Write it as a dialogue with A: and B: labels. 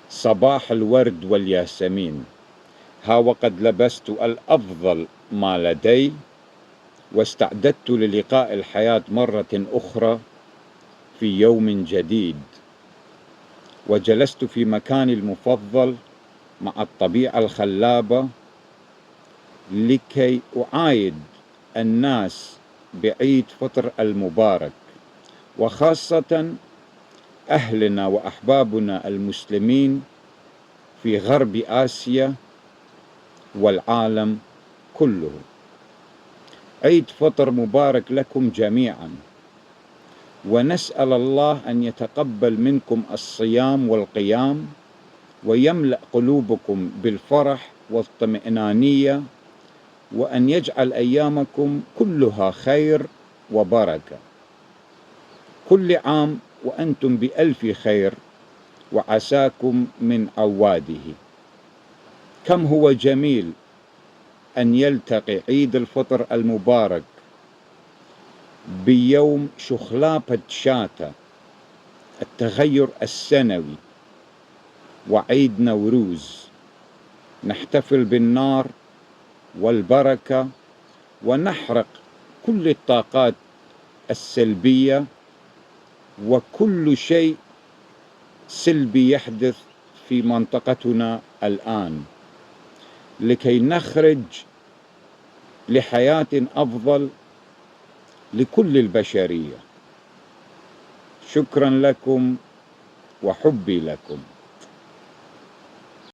A: صباح الورد والياسمين. ها وقد لبست الأفضل ما لدي، واستعددت للقاء الحياة مرة أخرى في يوم جديد، وجلست في مكاني المفضل مع الطبيعة الخلابة لكي أعايد الناس بعيد فطر المبارك، وخاصة أهلنا وأحبابنا المسلمين في غرب آسيا والعالم كله. عيد فطر مبارك لكم جميعا، ونسأل الله أن يتقبل منكم الصيام والقيام، ويملأ قلوبكم بالفرح والطمئنانية، وأن يجعل أيامكم كلها خير وبركة. كل عام وأنتم بألف خير، وعساكم من عواده. كم هو جميل أن يلتقي عيد الفطر المبارك بيوم شخلابة شاتا، التغير السنوي، وعيد نوروز. نحتفل بالنار والبركة، ونحرق كل الطاقات السلبية وكل شيء سلبي يحدث في منطقتنا الآن، لكي نخرج لحياة أفضل لكل البشرية. شكرا لكم وحبي لكم.